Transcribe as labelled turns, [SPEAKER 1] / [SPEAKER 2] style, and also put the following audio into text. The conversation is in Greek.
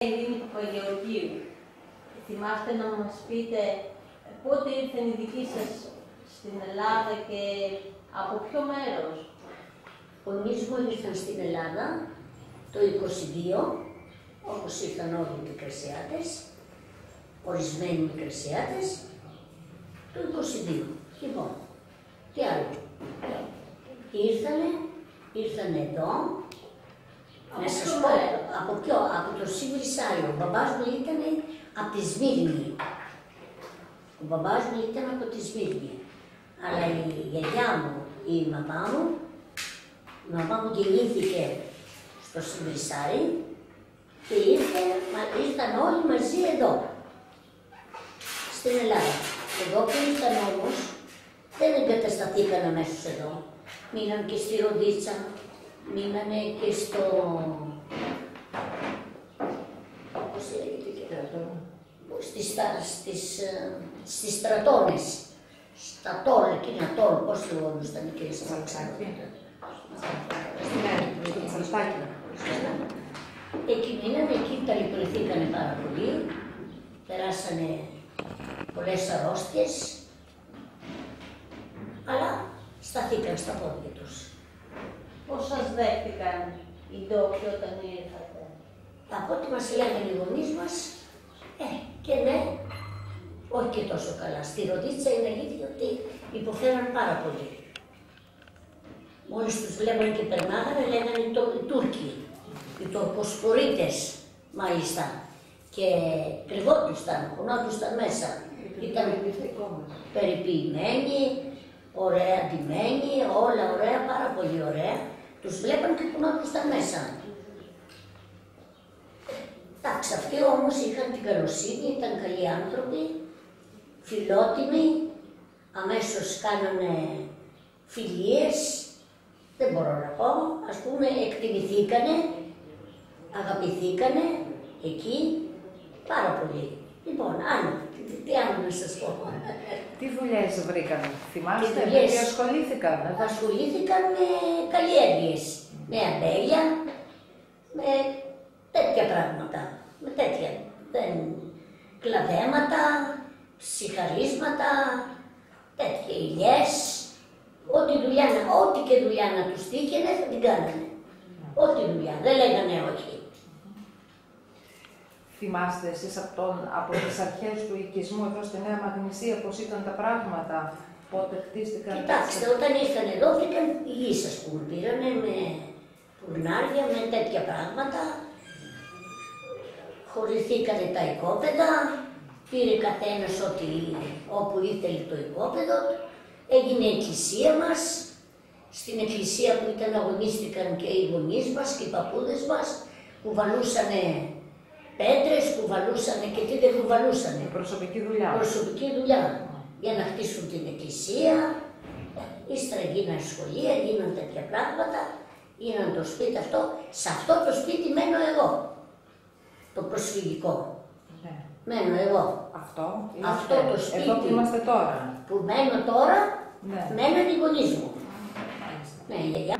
[SPEAKER 1] Ειρήνη Παπαγεωργίου. Θυμάστε να μας πείτε πότε ήρθαν οι δικοί σας στην Ελλάδα και από ποιο μέρος?
[SPEAKER 2] Οι γονείς μου ήρθαν στην Ελλάδα το 22, όπως ήρθαν όλοι οι Μικρασιάτες, ορισμένοι Μικρασιάτες, το 22. Λοιπόν, τι άλλο. Ήρθανε εδώ, να σας πω, από το Σιβρισάριο. Ο μπαμπάς μου ήταν από τη Σμύρνη. Ο μπαμπάς μου ήταν από τη Σμύρνη. Αλλά η γιαγιά μου, η μαμά μου γεννήθηκε στο Σιβρισάρι και ήρθαν όλοι μαζί εδώ, στην Ελλάδα. Εδώ που ήρθαν όμως, δεν εγκατασταθήκαν αμέσως εδώ. Μείναν και στη Ροδίτσα, μείνανε και στο... πώς λέγεται και στις στρατώνες. Στα τόλ, εκείνα τόλ, πώς λεγόντουσαν και στα Αλεξάνδρεια. Εκεί μείνανε, εκεί ταλαιπωρηθήκανε πάρα πολύ. Περάσανε πολλές αρρώστιες, αλλά σταθήκαν στα πόδια τους.
[SPEAKER 1] Πώς σας δέχτηκαν οι ντόπιοι όταν ήρθατε?
[SPEAKER 2] Από ό,τι μας λέγανε οι γονείς μας, και ναι, όχι και τόσο καλά. Στη Ροδίτσα είναι αλήθεια ότι υποφέραν πάρα πολύ. Μόλις τους βλέπανε και περνάγανε, λέγανε οι Τούρκοι, οι Τουρκοσπορίτες μάλιστα. Και κρυβόντουσαν, κουνόντουσαν μέσα. Ήταν περιποιημένοι, ωραία ντυμένοι, όλα ωραία, πάρα πολύ ωραία. Τους βλέπαν και κουνόντουσαν μέσα. Εντάξει, αυτοί όμως είχαν την καλοσύνη, ήταν καλοί άνθρωποι, φιλότιμοι, αμέσως κάνανε φιλίες, δεν μπορώ να πω, ας πούμε εκτιμηθήκανε, αγαπηθήκανε εκεί πάρα πολύ. Λοιπόν, τι άλλο να σας πω.
[SPEAKER 3] Τι δουλειές βρήκανε, θυμάστε, με τι ασχολήθηκαν?
[SPEAKER 2] Ασχολήθηκαν με καλλιέργειες, με αμπέλια, με τέτοια πράγματα, με τέτοια, κλαδέματα, ψυχαρίσματα, τέτοια ηλιές, ό,τι και δουλειά να τους τύχαινε θα την κάνανε. Ό,τι δουλειά, δεν λέγανε όχι.
[SPEAKER 3] Θυμάστε εσείς από τις αρχές του οικισμού εδώ στη Νέα Μαγνησία πώς ήταν τα πράγματα, πότε χτίστηκαν?
[SPEAKER 2] Κοιτάξτε, όταν ήρθαν εδώ βρήκαν γης, ας πούμε, πήρανε με πουρνάρια, με τέτοια πράγματα, χωρηθήκανε τα οικόπεδα, πήρε καθένας όπου ήθελε το οικόπεδο, έγινε η εκκλησία μας. Στην εκκλησία που αγωνίστηκαν και οι γονείς μας και οι παππούδες μας, που βαλούσανε πέτρες, που βαλούσανε και τι δεν κουβαλούσανε.
[SPEAKER 3] Προσωπική δουλειά.
[SPEAKER 2] Προσωπική δουλειά. Για να χτίσουν την εκκλησία, ύστερα γίνανε σχολεία, γίνανε τέτοια πράγματα, γίνανε το σπίτι αυτό. Σε αυτό το σπίτι μένω εγώ. Το προσφυγικό.
[SPEAKER 3] Ναι.
[SPEAKER 2] Μένω εγώ. Αυτό το σπίτι.
[SPEAKER 3] Εδώ που είμαστε τώρα.
[SPEAKER 2] Που μένω τώρα,
[SPEAKER 3] ναι.
[SPEAKER 2] μένουν οι γονείς μου. Ναι, η γιαγιά.